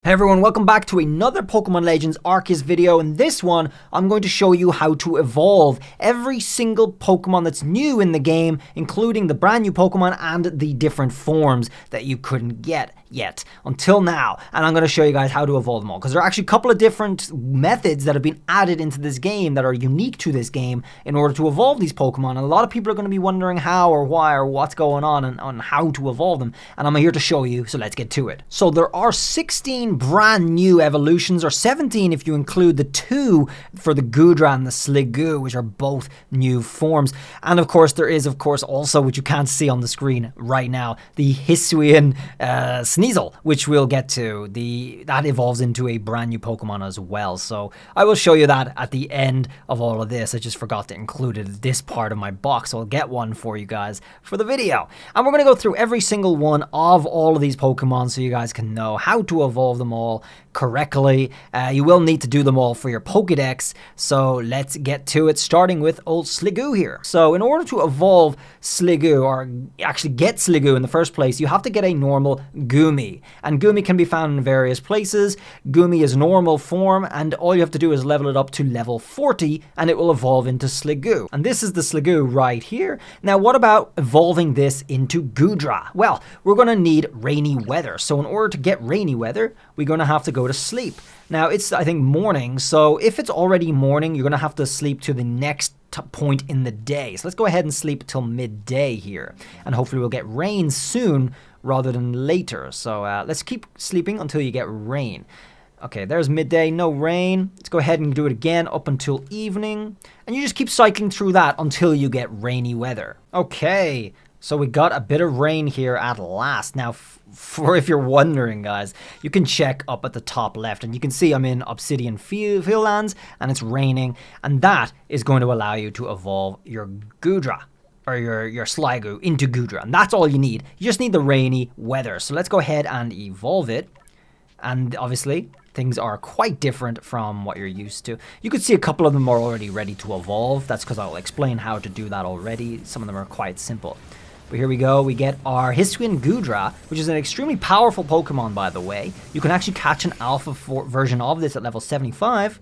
Hey everyone, welcome back to another Pokemon Legends Arceus video. In this one, I'm going to show you how to evolve every single Pokemon that's new in the game, including the brand new Pokemon and the different forms that you couldn't get yet until now. And I'm going to show you guys how to evolve them all, because there are actually a couple of different methods that have been added into this game that are unique to this game in order to evolve these Pokemon. And a lot of people are going to be wondering how or why or what's going on and on how to evolve them. And I'm here to show you, so let's get to it. So there are 16 brand new evolutions, or 17 if you include the 2 for the Goodra and the Sliggoo, which are both new forms. And of course there is also, which you can't see on the screen right now, the Hisuian Sneasel, which we'll get to. That evolves into a brand new Pokemon as well. So I will show you that at the end of all of this. I just forgot to include it in this part of my box, so I'll get one for you guys for the video. And we're going to go through every single one of all of these Pokemon so you guys can know how to evolve them all correctly. You will need to do them all for your Pokedex, so let's get to it, starting with old Sliggoo here. So in order to evolve Sliggoo, or actually get Sliggoo in the first place, you have to get a normal Goomy. And Goomy can be found in various places. Goomy is normal form, and all you have to do is level it up to level 40, and it will evolve into Sliggoo. And this is the Sliggoo right here. Now, what about evolving this into Goodra? Well, we're going to need rainy weather. So in order to get rainy weather, we're going to have to go to sleep. Now, it's, I think, morning. So if it's already morning, you're going to have to sleep to the next point in the day. So let's go ahead and sleep till midday here. And hopefully we'll get rain soon rather than later. So let's keep sleeping until you get rain. Okay, there's midday, no rain. Let's go ahead and do it again up until evening. And you just keep cycling through that until you get rainy weather. Okay, so we got a bit of rain here at last. Now, for if you're wondering, guys, you can check up at the top left, and you can see I'm in Obsidian Fieldlands, and it's raining, and that is going to allow you to evolve your Goodra, or your Sliggoo, into Goodra, and that's all you need. You just need the rainy weather. So let's go ahead and evolve it, and obviously things are quite different from what you're used to. You could see a couple of them are already ready to evolve. That's because I'll explain how to do that already. Some of them are quite simple. But here we go, we get our Hisuian Goodra, which is an extremely powerful Pokemon, by the way. You can actually catch an alpha version of this at level 75,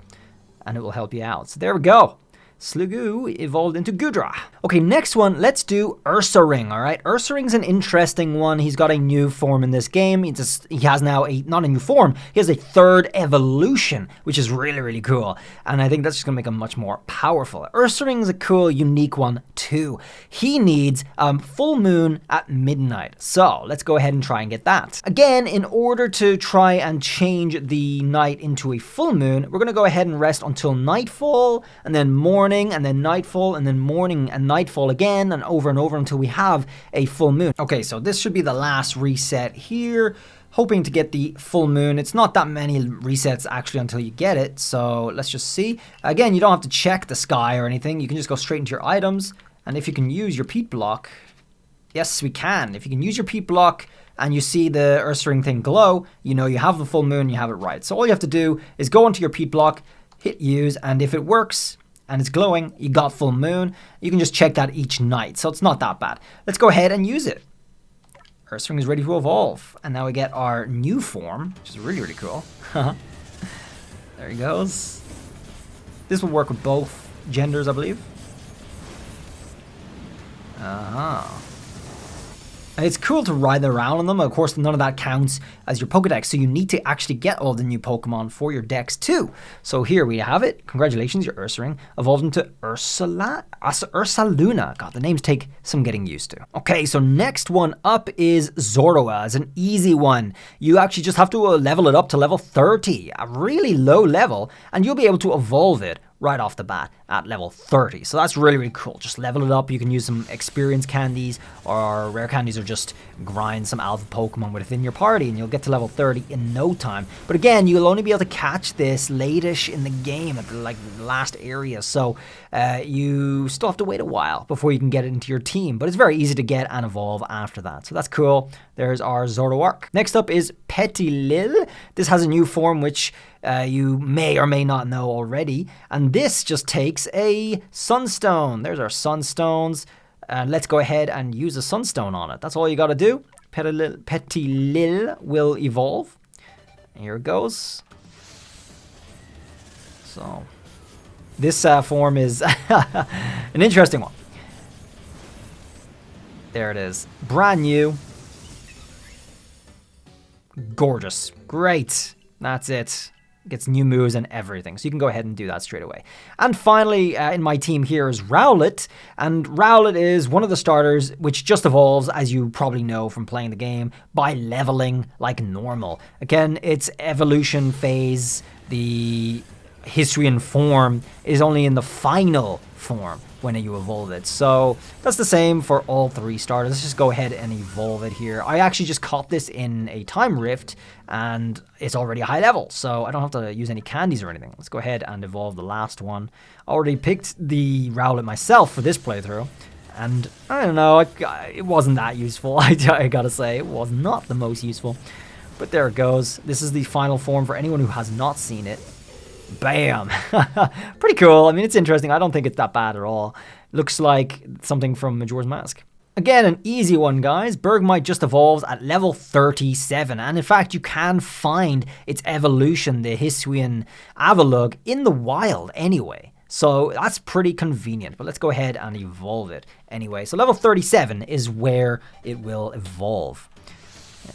and it will help you out. So there we go. Sliggoo evolved into Goodra. Okay, next one, let's do Ursaring, all right? Ursaring's an interesting one. He's got a new form in this game. He has now not a new form, he has a 3rd evolution, which is really, really cool. And I think that's just gonna make him much more powerful. Ursaring's a cool, unique one too. He needs full moon at midnight. So let's go ahead and try and get that. Again, in order to try and change the night into a full moon, we're gonna go ahead and rest until nightfall, and then morning, and then nightfall, and then morning and nightfall again, and over until we have a full moon. Okay, so this should be the last reset here. Hoping to get the full moon. It's not that many resets actually until you get it, so let's just see. Again, you don't have to check the sky or anything. You can just go straight into your items, and if you can use your peat block, yes, we can. If you can use your peat block and you see the Ursaring thing glow, you know you have the full moon, you have it right. So all you have to do is go into your peat block, hit use, and if it works and it's glowing, you got full moon. You can just check that each night, so it's not that bad. Let's go ahead and use it. Ursaring is ready to evolve, and now we get our new form, which is really, really cool. There he goes. This will work with both genders, I believe. And it's cool to ride around on them. Of course, none of that counts as your Pokedex, so you need to actually get all the new Pokemon for your Dex too. So here we have it. Congratulations, your Ursaring evolved into Ursaluna. God, the names take some getting used to. Okay, so next one up is Zorua. It's an easy one. You actually just have to level it up to level 30, a really low level, and you'll be able to evolve it right off the bat at level 30. So that's really, really cool. Just level it up. You can use some experience candies or rare candies, or just grind some alpha Pokemon within your party, and you'll get to level 30 in no time. But again, you'll only be able to catch this late-ish in the game at the last area. So you still have to wait a while before you can get it into your team. But it's very easy to get and evolve after that. So that's cool. There's our Zorua. Next up is Petilil. This has a new form which you may or may not know already, and this just takes a Sunstone. There's our Sunstones, and let's go ahead and use a Sunstone on it. That's all you got to do. Petilil will evolve Here it goes. So, this form is an interesting one. There it is. Brand new. Gorgeous. Great. That's it. Gets new moves and everything. So you can go ahead and do that straight away. And finally, in my team here is Rowlet. And Rowlet is one of the starters which just evolves, as you probably know from playing the game, by leveling like normal. Again, its evolution phase, the Hisuian form, is only in the final form when you evolve it. So that's the same for all 3 starters. Let's just go ahead and evolve it here. I actually just caught this in a time rift and it's already a high level, so I don't have to use any candies or anything. Let's go ahead and evolve the last one. I already picked the Rowlet myself for this playthrough, and I don't know, it wasn't that useful. I gotta say, it was not the most useful, but there it goes. This is the final form for anyone who has not seen it. Bam! Pretty cool. I mean, it's interesting. I don't think it's that bad at all. Looks like something from Majora's Mask. Again, an easy one, guys. Bergmite just evolves at level 37. And in fact, you can find its evolution, the Hisuian Avalugg, in the wild anyway. So that's pretty convenient. But let's go ahead and evolve it anyway. So level 37 is where it will evolve.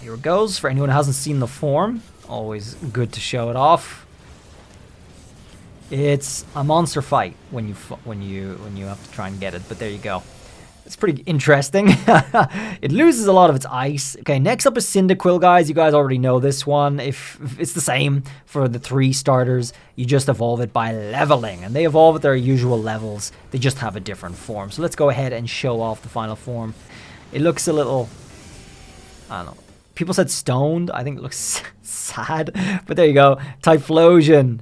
Here it goes. For anyone who hasn't seen the form, always good to show it off. It's a monster fight when you have to try and get it, but there you go. It's pretty interesting. It loses a lot of its ice. Okay, next up is Cyndaquil, guys. You guys already know this one. If it's the same for the 3 starters, you just evolve it by leveling, and they evolve at their usual levels. They just have a different form. So let's go ahead and show off the final form. It looks a little, I don't know. People said stoned. I think it looks sad, but there you go. Typhlosion.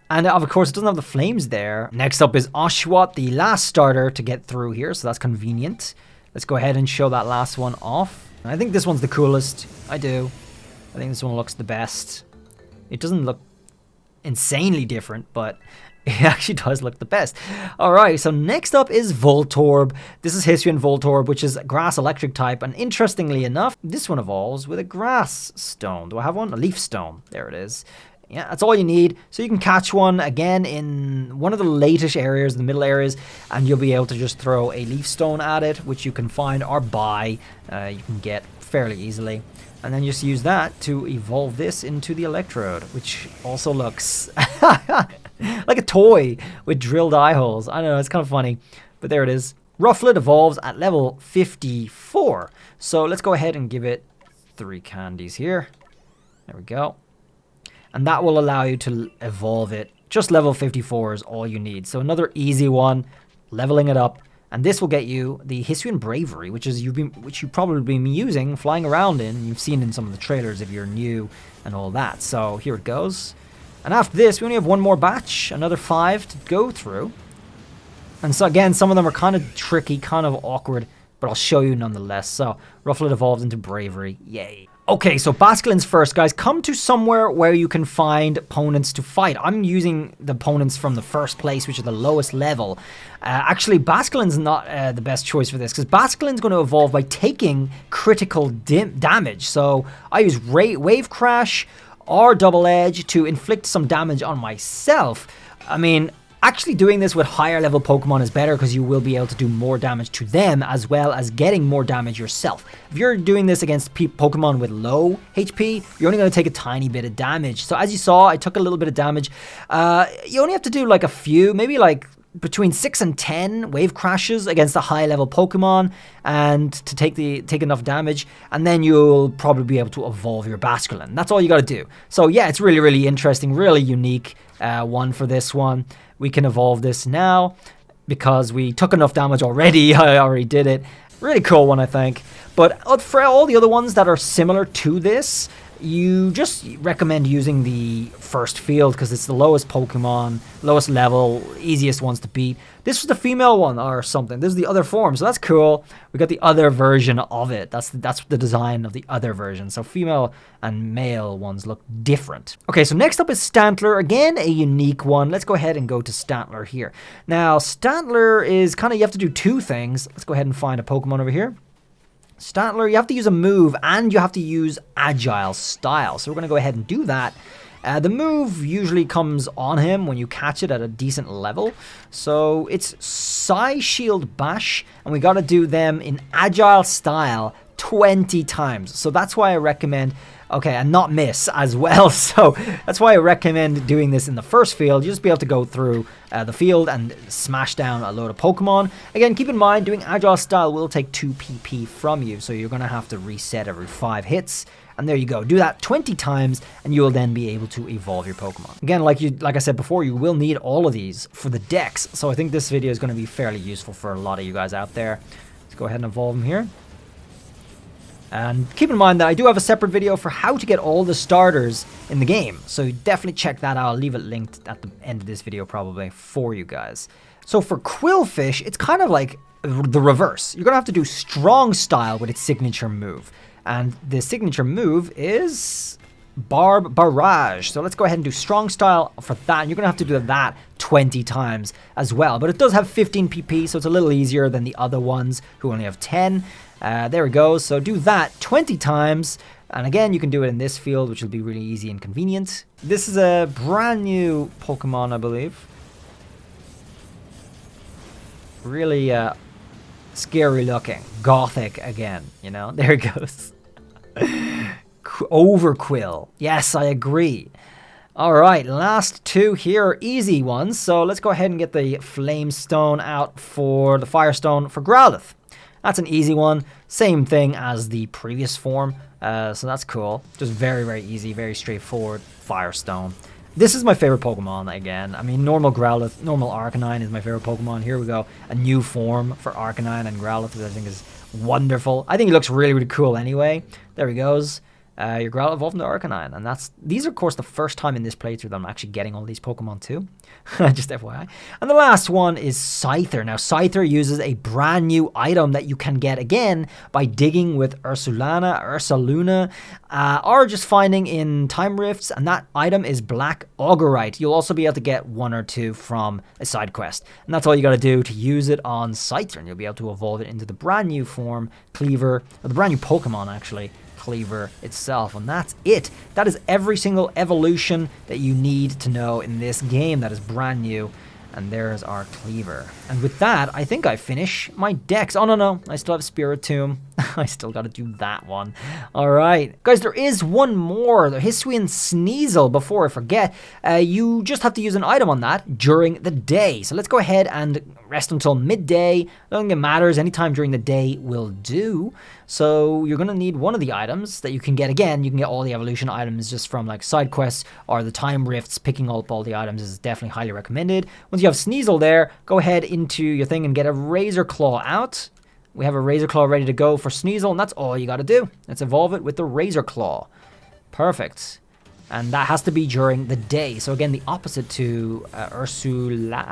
And of course, it doesn't have the flames there. Next up is Oshawott, the last starter to get through here, so that's convenient. Let's go ahead and show that last one off. I think this one's the coolest. I do. I think this one looks the best. It doesn't look insanely different, but it actually does look the best. Alright, so next up is Voltorb. This is Hisuian Voltorb, which is grass electric type. And interestingly enough, this one evolves with a grass stone. Do I have one? A leaf stone. There it is. Yeah, that's all you need. So you can catch one again in one of the latest areas, the middle areas, and you'll be able to just throw a leaf stone at it, which you can find or buy. You can get fairly easily. And then just use that to evolve this into the Electrode, which also looks like a toy with drilled eye holes. I don't know, it's kind of funny, but there it is. Rufflet evolves at level 54. So let's go ahead and give it 3 candies here. There we go. And that will allow you to evolve it. Just level 54 is all you need. So another easy one, leveling it up. And this will get you the Hisuian Bravery, which you've probably been using, flying around in. You've seen in some of the trailers if you're new and all that. So here it goes. And after this, we only have one more batch, another 5 to go through. And so again, some of them are kind of tricky, kind of awkward, but I'll show you nonetheless. So Rufflet evolves into Bravery. Yay. Okay, so Basculegions first, guys. Come to somewhere where you can find opponents to fight. I'm using the opponents from the first place, which is the lowest level. Actually, Basculegions not the best choice for this, because Basculegions going to evolve by taking critical damage. So I use Wave Crash or Double Edge to inflict some damage on myself. I mean, actually doing this with higher level Pokemon is better because you will be able to do more damage to them as well as getting more damage yourself. If you're doing this against Pokemon with low HP, you're only going to take a tiny bit of damage. So as you saw, I took a little bit of damage. You only have to do like a few, maybe like between 6 and 10 wave crashes against a high level Pokemon and to take enough damage, and then you'll probably be able to evolve your Basculegion. That's all you got to do. So yeah, it's really, really interesting, really unique one for this one. We can evolve this now because we took enough damage already. I already did it. Really cool one, I think. But for all the other ones that are similar to this, you just recommend using the first field because it's the lowest Pokemon, lowest level, easiest ones to beat. This was the female one or something. This is the other form, so that's cool. We got the other version of it. That's the design of the other version. So female and male ones look different. Okay, so next up is Stantler. Again, a unique one. Let's go ahead and go to Stantler here. Now, Stantler is kind of, you have to do 2 things. Let's go ahead and find a Pokemon over here. Stantler, you have to use a move and you have to use Agile Style. So we're going to go ahead and do that. The move usually comes on him when you catch it at a decent level. So it's Psy Shield Bash, and we got to do them in Agile Style 20 times. So that's why I recommend, okay, and not miss as well. So that's why I recommend doing this in the first field. You just be able to go through the field and smash down a load of Pokemon. Again, keep in mind, doing Agile Style will take 2 PP from you. So you're going to have to reset every 5 hits. And there you go. Do that 20 times, and you will then be able to evolve your Pokemon. Again, like I said before, you will need all of these for the decks. So I think this video is going to be fairly useful for a lot of you guys out there. Let's go ahead and evolve them here. And keep in mind that I do have a separate video for how to get all the starters in the game. So definitely check that out. I'll leave it linked at the end of this video probably for you guys. So for Qwilfish, it's kind of like the reverse. You're going to have to do Strong Style with its signature move. And the signature move is Barb Barrage. So let's go ahead and do Strong Style for that. And you're going to have to do that 20 times as well. But it does have 15 PP, so it's a little easier than the other ones who only have 10. There we go. So do that 20 times. And again, you can do it in this field, which will be really easy and convenient. This is a brand new Pokemon, I believe. Really scary looking. Gothic again, you know? There it goes. Overquill. Yes, I agree. Alright, last 2 here are easy ones. So let's go ahead and get the Flame Stone out for the Firestone for Growlithe. That's an easy one. Same thing as the previous form. So that's cool. Just very, very easy, very straightforward. Firestone. This is my favorite Pokemon again. I mean, normal Growlithe, normal Arcanine is my favorite Pokemon. Here we go. A new form for Arcanine and Growlithe, which I think is wonderful. I think he looks really, really cool anyway. There he goes. Your Growlithe evolved into Arcanine. And these are, of course, the first time in this playthrough that I'm actually getting all these Pokemon too. Just FYI. And the last one is Scyther. Now, Scyther uses a brand new item that you can get again by digging with Ursaluna, or just finding in Time Rifts. And that item is Black Augurite. You'll also be able to get 1 or 2 from a side quest. And that's all you got to do to use it on Scyther. And you'll be able to evolve it into the brand new form, Cleaver, or the brand new Pokemon, actually. Cleaver itself, and that's it. That is every single evolution that you need to know in this game that is brand new. And there's our Cleaver. And with that, I think I finish my decks. Oh, no. I still have Spiritomb. I still got to do that one. All right. Guys, there is one more. The Hisuian Sneasel. Before I forget, you just have to use an item on that during the day. So let's go ahead and rest until midday. I don't think it matters. Anytime during the day will do. So you're going to need one of the items that you can get. Again, you can get all the evolution items just from like side quests or the Time Rifts. Picking up all the items is definitely highly recommended. Once you have Sneasel there, go ahead into your thing and get a Razor Claw out. We have a Razor Claw ready to go for Sneasel, and that's all you got to do. Let's evolve it with the Razor Claw. Perfect. And that has to be during the day. So again, the opposite to Ursaluna.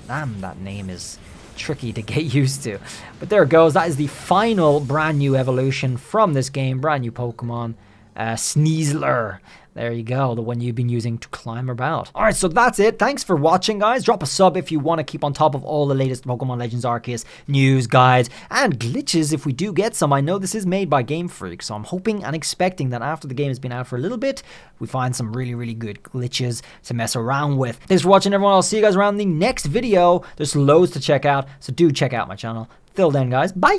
Damn, that name is tricky to get used to. But there it goes. That is the final brand new evolution from this game. Brand new Pokemon. Sneasler. There you go, the one you've been using to climb about. Alright, so that's it. Thanks for watching, guys. Drop a sub if you want to keep on top of all the latest Pokemon Legends Arceus news, guides, and glitches if we do get some. I know this is made by Game Freak, so I'm hoping and expecting that after the game has been out for a little bit, we find some really, really good glitches to mess around with. Thanks for watching, everyone. I'll see you guys around the next video. There's loads to check out, so do check out my channel. Till then, guys, bye!